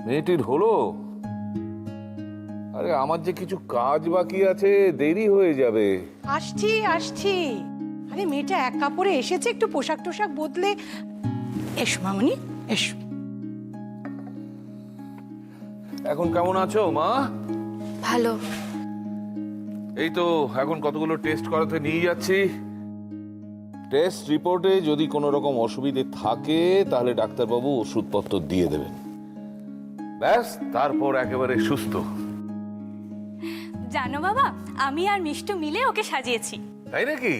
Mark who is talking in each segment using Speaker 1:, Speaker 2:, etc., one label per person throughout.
Speaker 1: মেয়েটির হলো? আরে আমার যে কিছু কাজ বাকি আছে, দেরি হয়ে যাবে।
Speaker 2: আসছি আসছি। আরে মেয়েটা এক কাপড়ে এসেছে, একটু পোশাক টোশাক বদলে। এসো মামনি, এসো।
Speaker 1: এখন কেমন আছো মা?
Speaker 3: ভালো।
Speaker 1: এই তো এখন কতগুলো টেস্ট করাতে নিয়ে যাচ্ছি। টেস্ট রিপোর্টে যদি কোনো রকম অসুবিধে থাকে তাহলে ডাক্তারবাবু ওষুধপত্র দিয়ে দেবেন। ব্যাস, তারপর একেবারে সুস্থ।
Speaker 3: জানো বাবা, আমি আর মিষ্টু মিলে ওকে সাজিয়েছি।
Speaker 1: তাই নাকি?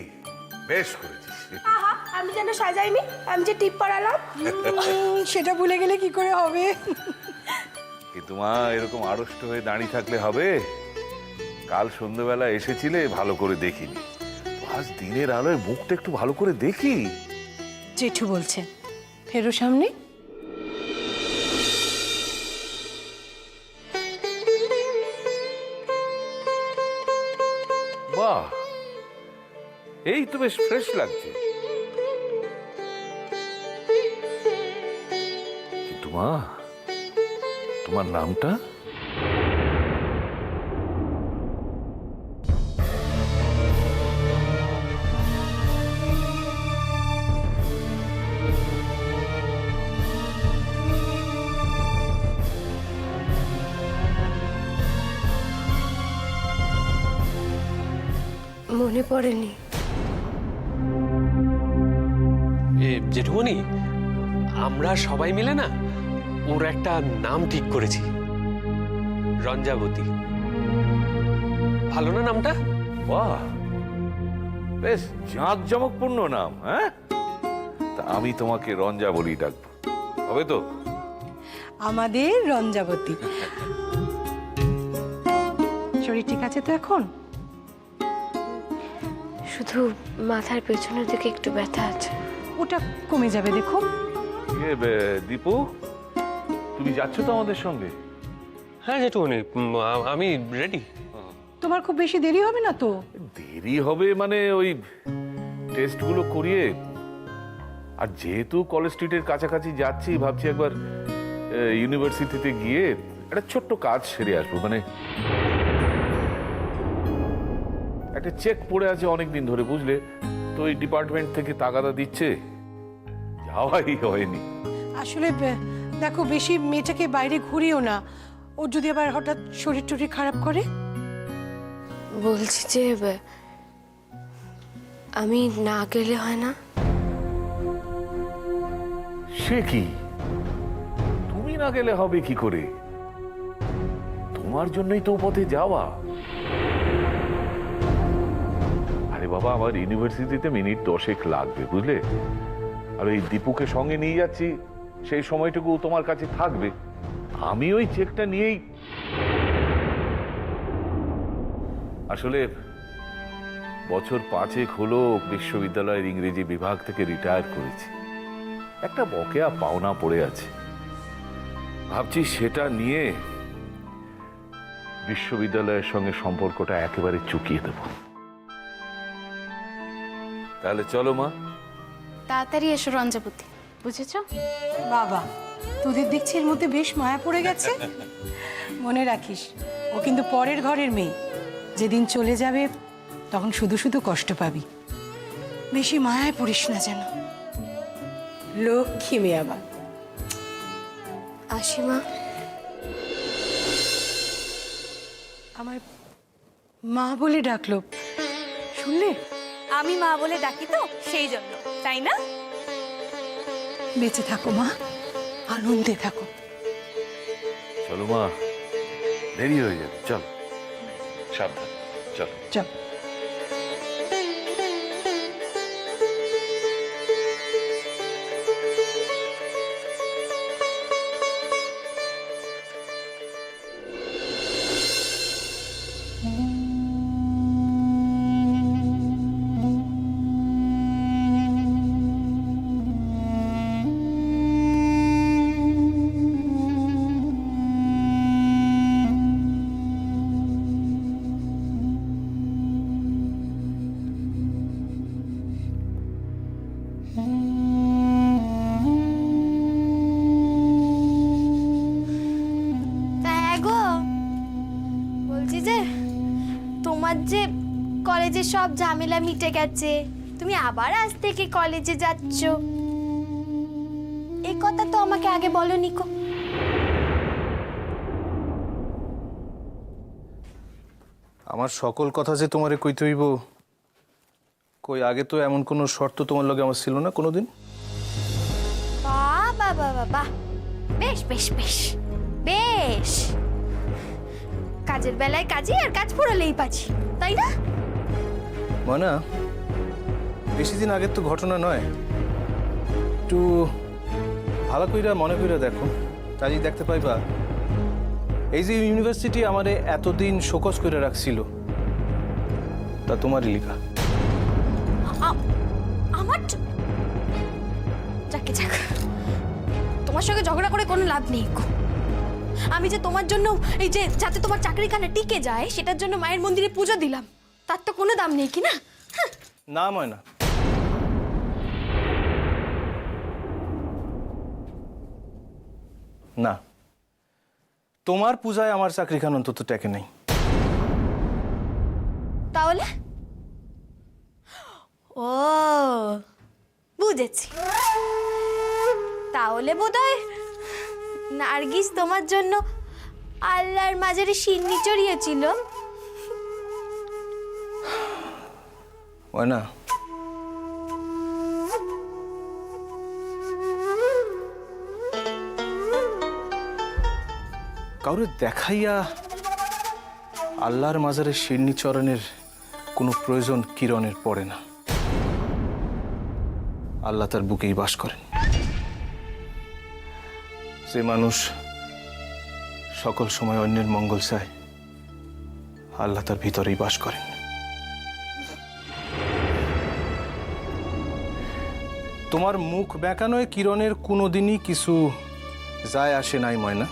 Speaker 1: বেশ করেছিস।
Speaker 4: আহা, আমি যেন সাজাইনি, আমি যে টিপ পরালাম।
Speaker 2: সেটা ভুলে গেলে কি করে হবে?
Speaker 1: কিন্তু মা, এরকম আড়ষ্ট হয়ে দাঁড়িয়ে থাকলে হবে? কাল সন্ধ্যেবেলা এসেছিলে, ভালো করে দেখিনি। আজ দিনের আলোয় মুখটা একটু ভালো করে দেখি।
Speaker 2: জেঠু বলছে ফেরো সামনে।
Speaker 1: বাহ, এই তো বেশ ফ্রেশ লাগছে। কিন্তু মা, তোমার নামটা?
Speaker 4: মনে পড়েনি।
Speaker 5: জেঠুমনি, আমরা সবাই মিলে না ওর একটা নাম ঠিক করেছি, রঞ্জাবতী। ভালো না নামটা?
Speaker 1: বাহ, বেশ জাঁকজমকপূর্ণ নাম। হ্যাঁ, তা আমি তোমাকে রঞ্জা বলি ডাকবো, হবে তো?
Speaker 2: আমাদের রঞ্জাবতী। শরীর ঠিক আছে তো এখন?
Speaker 4: শুধু মাথার পেছনের দিকে একটু ব্যথা আছে।
Speaker 2: ওটা কমে যাবে, দেখো।
Speaker 1: দীপু, তুমি যাচ্ছ তো আমাদের সঙ্গে?
Speaker 5: হ্যাঁ জেঠুমনি, আমি রেডি।
Speaker 2: তোমার খুব বেশি দেরি হবে না তো?
Speaker 1: দেরি হবে মানে ওই টেস্টগুলো করিয়ে, আর যেহেতু কলেজ স্ট্রিটের কাছাকাছি যাচ্ছি, ভাবছি একবার ইউনিভার্সিটিতে গিয়ে একটা ছোট্ট কাজ সেরে আসবো। মানে একটা চেক পড়ে আছে অনেকদিন ধরে, বুঝলে তো, ওই ডিপার্টমেন্ট থেকে তাগাদা দিচ্ছে, যাওয়াই হয়নি।
Speaker 2: আসলে দেখো, বেশি মেয়েটাকে বাইরে ঘুরিও না। ওর যদি আবার হঠাৎ শরীর টরীর খারাপ করে।
Speaker 4: বলছি যে আমি না গেলে হয় না?
Speaker 1: সে কি, তুমি না গেলে হবে কি করে? তোমার জন্যই তো পথে যাওয়া। আরে বাবা, আমার ইউনিভার্সিটিতে মিনিট 10 লাগবে, বুঝলে? আর ওই দীপুকে সঙ্গে নিয়ে যাচ্ছি, সেই সময়টুকু তোমার কাছে থাকবে। আমি ওই চেকটা নিয়েই আসলে বছর 5 হলো বিশ্ববিদ্যালয়ের ইংরেজি বিভাগ থেকে রিটায়ার করেছি। একটা বকেয়া পাওনা পড়ে আছে, ভাবছি সেটা নিয়ে বিশ্ববিদ্যালয়ের সঙ্গে সম্পর্কটা একেবারে চুকিয়ে দেব। তাহলে চলো মা।
Speaker 3: তাড়াতাড়ি এসো রঞ্জাবতী, বুঝেছো?
Speaker 2: বাবা, তোদের দেখছি এর মধ্যে বেশ মায়া পড়ে গেছে। মনে রাখিস, ও কিন্তু পরের ঘরের মেয়ে। যেদিন চলে যাবে তখন শুধু শুধু কষ্ট পাবি। বেশি মায়ায় পড়িস না যেন। লক্ষ্মী মেয়ে আবার।
Speaker 4: আসি মা।
Speaker 2: আমার মা বলে ডাকলো, শুনলে?
Speaker 3: আমি মা বলে ডাকি তো, সেই জন্য, তাই না?
Speaker 2: বেঁচে থাকো মা, আনন্দে থাকো।
Speaker 1: চলো মা, দেরি হয়ে যাবে, চল। সাবধান, চল।
Speaker 2: চল।
Speaker 3: যে কলেজের সব ঝামেলা মিটে গেছে, তুমি আবার আজ থেকে কলেজে যাচ্ছ। এই কথা তো আমাকে আগে বলনি কো।
Speaker 6: আমার সকল কথা যে তোমারে কইতে হইব, কই আগে তো এমন কোনো শর্ত তোমার লগে আমার ছিল না কোনোদিন।
Speaker 3: বাহ বাহ বাহ বাহ বাহ, বেশ বেশ বেশ বেশ। কাজের বেলায় কাজই, আর কাজ ফুরালেই পাচ্ছি, তাই না?
Speaker 6: ময়না, বেশি দিন আগের তো ঘটনা নয়, একটু ভালো কইরা মনে কইরা দেখো, কাজই দেখতে পাইবা এই যে ইউনিভার্সিটি আমারে এতদিন শোকজ করে রাখছিল, তা তোমারই লেখা।
Speaker 3: আমার যাকে যাক, তোমার সঙ্গে ঝগড়া করে কোনো লাভ নেই গো। আমি যে তোমার জন্য, এই যে যাতে তোমার চাকরিখানা টিকে যায়, সেটার জন্য মায়ের মন্দিরে পুজো দিলাম, তার তো কোনো দাম নেই কি না?
Speaker 6: না ময়না, না, তোমার পূজায় আমার চাকরিখান অন্তত টেকে নাই।
Speaker 3: তাহলে ও বুঝেছি, তাহলে বোধহয় নার্গিস তোমার জন্য আল্লাহর মাজারে সিন্নি চড়িয়েছিল।
Speaker 6: ময়না, কাউরে দেখাইয়া আল্লাহর মাজারে শিরনি চরণের কোনো প্রয়োজন কিরণের পড়ে না। আল্লাহ তার বুকেই বাস করেন। যে মানুষ সকল সময় অন্যের মঙ্গল চায়, আল্লাহ তার ভিতরেই বাস করেন। তোমার মুখ বেঁকানোয় কিরণের কোনোদিনই কিছু যায় আসে নাই ময়না,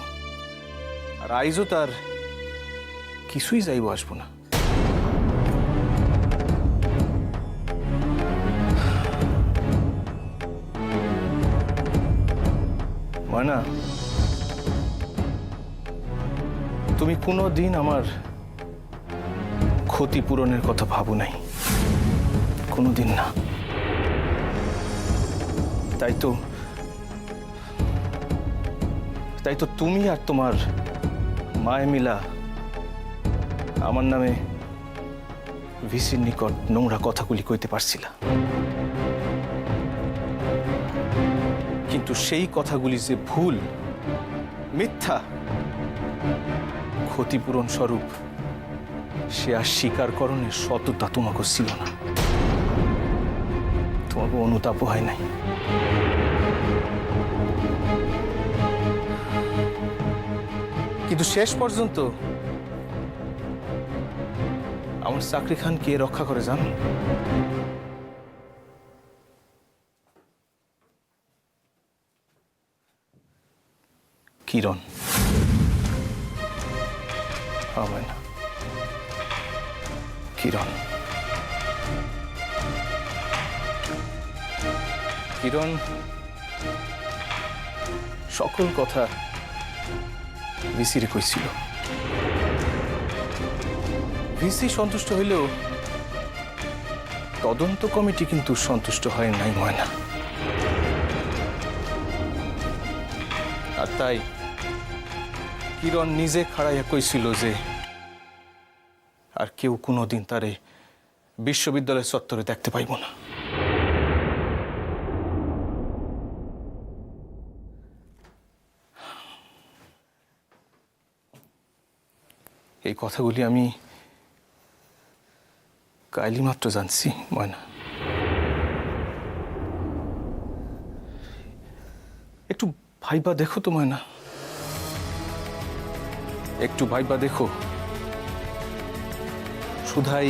Speaker 6: আর আইজও তার কিছুই যাইব আসবো না। ময়না, তুমি কোনোদিন আমার ক্ষতিপূরণের কথা ভাবো নাই, কোনোদিন না। তাই তো তুমি আর তোমার মায়ে মিলা আমার নামে ভিসির নিকট নোংরা কথাগুলি কইতে পারছিলা, কিন্তু সেই কথাগুলি যে ভুল, মিথ্যা, ক্ষতিপূরণ স্বরূপ, সে আর স্বীকারকরণের সততা তোমাকে ছিল না, তোমাকে অনুতাপ হয় নাই। কিন্তু শেষ পর্যন্ত আমার চাকরি খান কে রক্ষা করে জানো? কিরণ। হবে না, কিরণ। কিরণ সকল কথা ভিসিরে কইছিল। ভিসি সন্তুষ্ট হইলেও তদন্ত কমিটি কিন্তু সন্তুষ্ট হয় নাই ময়না। আর তাই কিরণ নিজে খাড়াইয়া কইছিল যে আর কেউ কোনোদিন তারে বিশ্ববিদ্যালয়ের চত্বরে দেখতে পাইব না। এই কথাগুলি আমি কালই মাত্র জানছি ময়না। একটু ভাইবা দেখো তো ময়না, একটু ভাইবা দেখো। শুধাই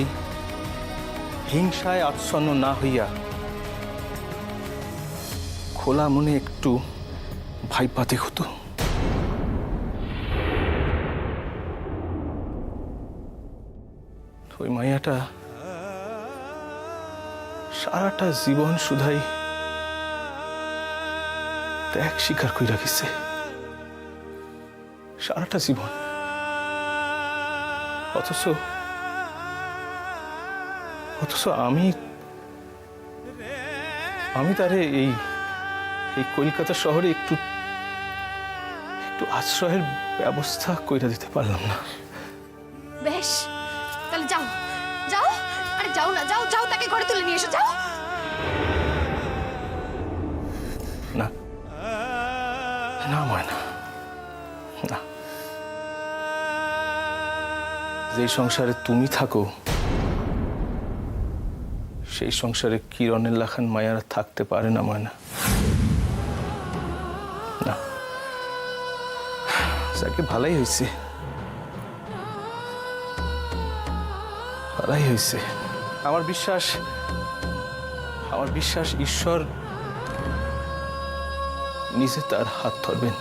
Speaker 6: হিংসায় আচ্ছন্ন না হইয়া খোলা মনে একটু ভাইবা দেখো তো। ওই মাইয়াটা সারাটা জীবন শুধাই ত্যাগ স্বীকার করে রাখিছে, সারাটা জীবন। অথচ আমি তারে এই কলকাতা শহরে একটু আশ্রয়ের ব্যবস্থা কইরা দিতে পারলাম না।
Speaker 3: বেশ, তাহলে যাও যাও, আরে যাও না, যাও যাও, তাকে ঘরে তুলে নিয়ে এসো, যাও।
Speaker 6: না না ময়না, না। যে সংসারে তুমি থাকো সেই সংসারে কিরণের লাখান মায়ারা থাকতে পারে না ময়না, না। যাকে ভালোই হয়েছে, ভালোই হয়েছে। আমার বিশ্বাস ঈশ্বর নিজে তার হাত ধরবেন,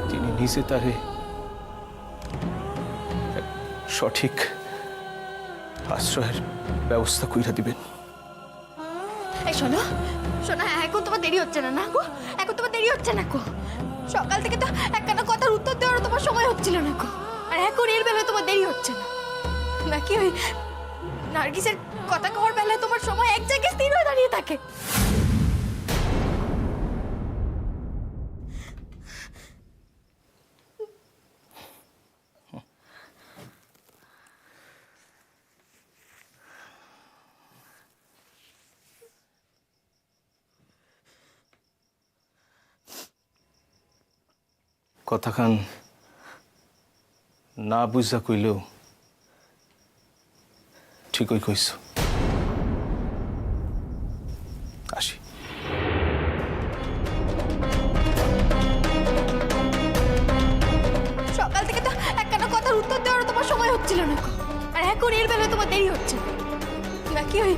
Speaker 6: তিনি নিজে তারে সঠিক আশ্রয়ের ব্যবস্থা কইরা দিবেন।
Speaker 3: এই শোনো শোনো, এখন তোমার দেরি হচ্ছে না, না গো? এখন তোমার দেরি হচ্ছে না গো? সকাল থেকে তো একটা কথার উত্তর দেওয়ার তোমার সময় হচ্ছিল না গো, আর এখন এর বেলায় তোমার দেরি হচ্ছে না নাকি? ওই নার্গিসের কথা কওয়ার বেলায় তোমার সময় এক জায়গায় স্থির হয়ে দাঁড়িয়ে থাকে।
Speaker 6: কথাখান না বুঝা কইলেও ঠিকই কইছ। আসি।
Speaker 3: সকাল থেকে তো একটা কথার উত্তর দেওয়ার তোমার সময় হচ্ছিল না গো, আর এখন এর বেলায় তোমার দেরি হচ্ছে না নাকি? ওই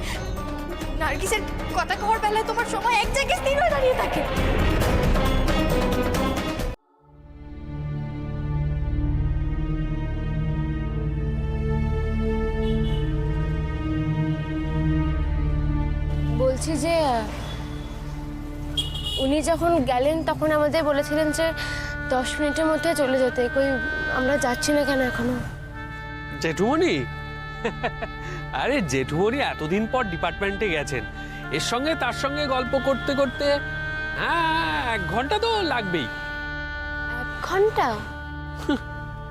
Speaker 3: নার্গিসের কথা কওয়ার বেলায় তোমার সময় এক জায়গায় স্থির হয়ে দাঁড়িয়ে থাকে।
Speaker 4: বলছি যে উনি যখন গেলেন তখন আমাদের বলেছিলেন যে 10 মিনিটের মধ্যে চলে যেতে। কই আমরা যাচ্ছি না কেন এখনো?
Speaker 5: জেঠুমনি, আরে জেঠুমনি এতদিন পর ডিপার্টমেন্টে গেছেন, এর সঙ্গে তার সঙ্গে গল্প করতে করতে হ্যাঁ 1 ঘন্টা তো লাগবেই।
Speaker 4: 1 ঘন্টা?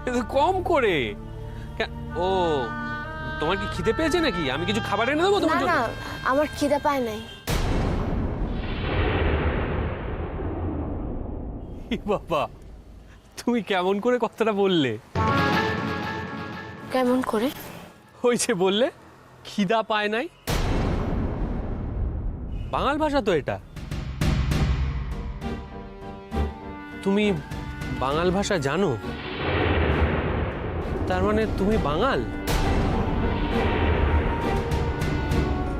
Speaker 5: কিন্তু কম করে। ও, তোমার কি খিদে পেয়েছে নাকি? আমি কিছু খাবার এনে দেবো
Speaker 4: না
Speaker 5: তোমার জন্য?
Speaker 4: না, আমার খিদে পায় নাই।
Speaker 5: বাবা, তুমি কেমন করে কথাটা বললে?
Speaker 4: কেমন করে?
Speaker 5: ওই যে বললে খিদা পায় নাই, বাঙাল ভাষা তো এটা। তুমি বাঙাল ভাষা জানো? তার মানে তুমি বাঙাল?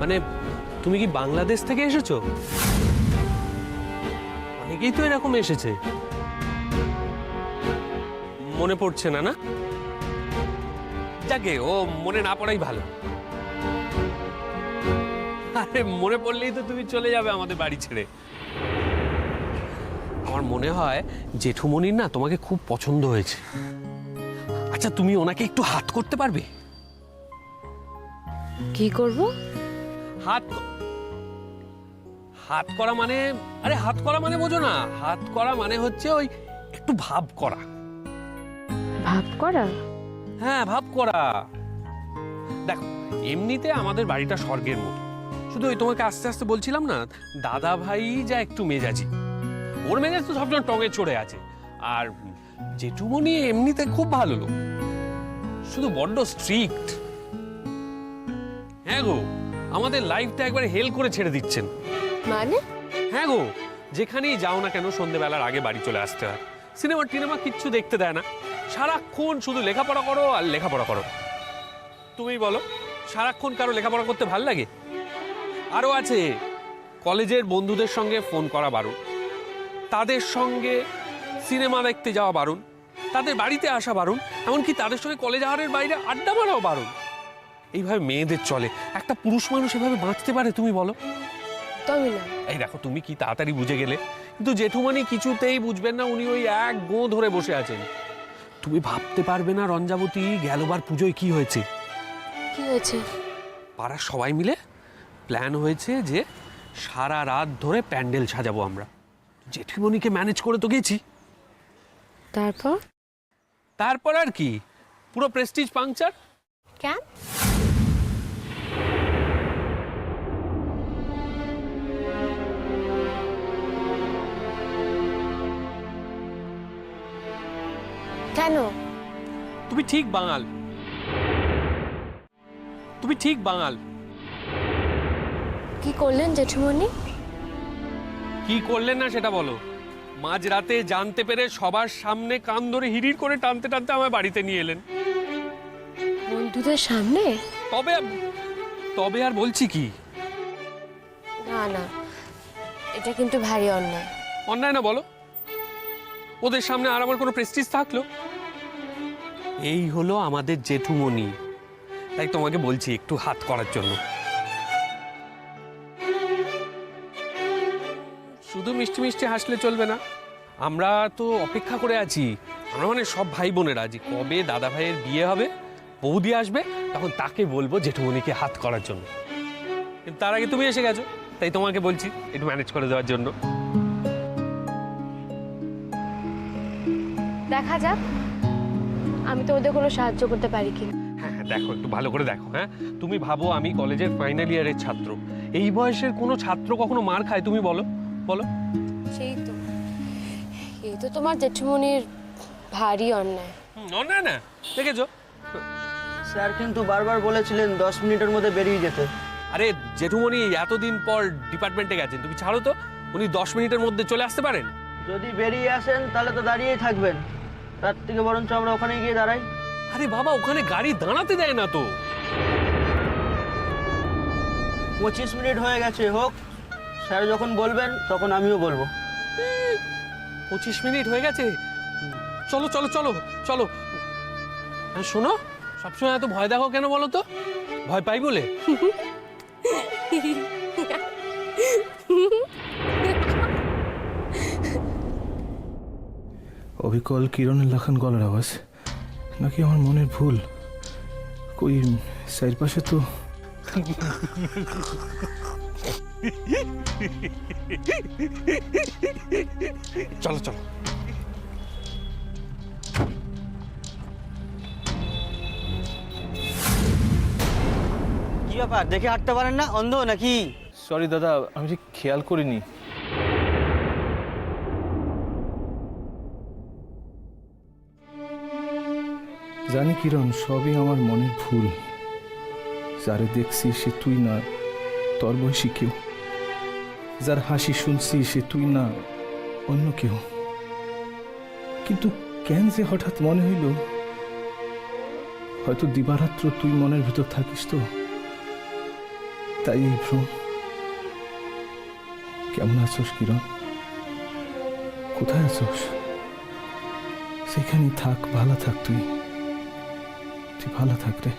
Speaker 5: মানে তুমি কি বাংলাদেশ থেকে এসেছো? অনেকেই তো এরকম এসেছে, মনে পড়ছে না, না? যাকে ও মনে না পড়াই ভালো। আরে মনে পড়লেই তো তুমি চলে যাবে আমাদের বাড়ি ছেড়ে। আমার মনে হয় জেঠুমনির না তোমাকে খুব পছন্দ হয়েছে। আচ্ছা, তুমি ওনাকে একটু হাত করতে পারবে?
Speaker 4: কি করব?
Speaker 5: হাত করা মানে, আরে হাত করা মানে বোঝো না? হাত করা মানে হচ্ছে ওই একটু ভাব করা।
Speaker 4: ভাব করা?
Speaker 5: হ্যাঁ, ভাব করা। দেখো, এমনিতে আমাদের বাড়িটা স্বর্গের মতো, শুধু ওই তোমাকে আস্তে আস্তে বলছিলাম না, দাদা ভাই যা একটু মেজাজি, ওর মেজাজ তো সবসময় টঙে চড়ে আছে। আর জেঠুমনি এমনিতে খুব ভালো লোক, শুধু বড্ড স্ট্রিক্ট। হ্যাঁ গো, আমাদের লাইফটা একবারে হেল করে ছেড়ে দিচ্ছেন।
Speaker 4: মানে?
Speaker 5: হ্যাঁ গো, যেখানেই যাও না কেন সন্ধ্যেবেলার আগে বাড়ি চলে আসতে হয়। সিনেমা টিনেমা কিচ্ছু দেখতে দেয় না, সারাক্ষণ শুধু লেখাপড়া করো আর লেখাপড়া করো। তুমি বলো, সারাক্ষণ কারো লেখাপড়া করতে ভাল লাগে? আরও আছে, কলেজের বন্ধুদের সঙ্গে ফোন করা বারণ, তাদের সঙ্গে সিনেমা দেখতে যাওয়া বারণ, তাদের বাড়িতে আসা বারণ, এমনকি তাদের সঙ্গে কলেজ আওয়ারের বাইরে আড্ডা মারাও বারণ। এইভাবে মেয়েদের চলে? একটা পুরুষ মানুষ এভাবে বাঁচতে পারে তুমি বলো?
Speaker 4: তুমি না।
Speaker 5: এই দেখো, তুমি কি তাড়াতাড়ি বুঝে গেলে, কিন্তু জেঠুমনি কিছুতেই বুঝবেন না। উনি ওই এক গো ধরে বসে আছেন। তুমি ভাবতে পারবে না রঞ্জাবতী, গেলবার পুজোয় কি হয়েছে।
Speaker 4: কি হয়েছে?
Speaker 5: পাড়ার সবাই মিলে প্ল্যান হয়েছে যে সারা রাত ধরে প্যান্ডেল সাজাবো আমরা। জেঠিমণিকে ম্যানেজ করে তো গেছি।
Speaker 4: তারপর?
Speaker 5: তারপর আর কি, পুরো প্রেস্টিজ পাংচার।
Speaker 4: কেন? কেন?
Speaker 5: তুমি ঠিক বাঙাল, তুমি ঠিক বাঙাল।
Speaker 4: কি করলেন জেঠুমনি?
Speaker 5: কি করলেন না সেটা বলো। মাঝরাতে জানতে পেরে সবার সামনে কান ধরে হিড়ির করে টানতে টানতে আমার বাড়িতে নিয়ে এলেন।
Speaker 4: বন্ধুদের সামনে?
Speaker 5: তবে তবে আর বলছি কি?
Speaker 4: না না, এটা কিন্তু ভারী অন্যায়।
Speaker 5: অন্যায় না বলো? ওদের সামনে আর আমার কোনো প্রেস্টিজ থাকলো? এই হলো আমাদের জেঠুমনি, তাই তোমাকে বলছি একটু হাত করার জন্য। শুধু মিষ্টি মিষ্টি হাসলে চলবে না, আমরা তো অপেক্ষা করে আছি। আমরা মানে সব ভাই বোনেরা আছি, কবে দাদা ভাইয়ের বিয়ে হবে, বৌদি আসবে, তখন তাকে বলবো জেঠুমনিকে হাত করার জন্য। কিন্তু তার আগে তুমি এসে গেছো, তাই তোমাকে বলছি একটু ম্যানেজ করে দেওয়ার জন্য।
Speaker 4: দেখা যাক আমি তো ওদের কোনো সাহায্য করতে পারি কি।
Speaker 5: হ্যাঁ হ্যাঁ, দেখো একটু ভালো করে দেখো। হ্যাঁ, তুমি ভাবো আমি কলেজের ফাইনাল ইয়ারের ছাত্র, এই বয়সের কোনো ছাত্র কখনো মার খায়? তুমি বলো বলো।
Speaker 4: সেই তো, এই তো তোমার জেঠুমনির ভারী অন্যায়।
Speaker 5: অন্যায় না, দেখেছো?
Speaker 7: স্যার কিন্তু বারবার বলেছিলেন 10 মিনিটের মধ্যে বেরিয়ে যেতে।
Speaker 5: আরে জেঠুমনি এতদিন পর ডিপার্টমেন্টে গেছেন, তুমি ছাড়ো তো। উনি 10 মিনিটের মধ্যে চলে আসতে পারেন।
Speaker 7: যদি বেরিয়ে আসেন তাহলে তো দাঁড়িয়েই থাকবেন, তার থেকে বরঞ্চ আমরা ওখানে গিয়ে দাঁড়াই।
Speaker 5: আরে বাবা, ওখানে গাড়ি দাঁড়াতে দেয় না তো।
Speaker 7: 25 মিনিট হয়ে গেছে, হোক। স্যার যখন বলবেন তখন আমিও বলবো।
Speaker 5: 25 মিনিট হয়ে গেছে, চলো চলো চলো চলো। আর শোনো, সবসময় এত ভয় দেখো কেন বলো তো? ভয় পাই বলে?
Speaker 6: অবিকল কিরণের লাখান গলার আওয়াজ, নাকি আমার মনের ভুল? কই চারপাশে তো
Speaker 5: চলো চলো।
Speaker 7: কি ব্যাপার, দেখে হাঁটতে পারেন না? অন্ধ নাকি?
Speaker 6: সরি দাদা, আমি ঠিক খেয়াল করিনি। জানি কিরণ, সবই আমার মনের ভুল। যারে দেখছি সে তুই না, তোর বয়সী কেউ। যার হাসি শুনছি সে তুই না, অন্য কেউ। কিন্তু কেন যে হঠাৎ মনে হইল, হয়তো দিবারাত্র তুই মনের ভিতর থাকিস তো, তাই এই ভ্রম। কেমন আছোস কিরণ? কোথায় আছোস? সেখানেই থাক, ভালো থাক, তুই ভালো থাক রে।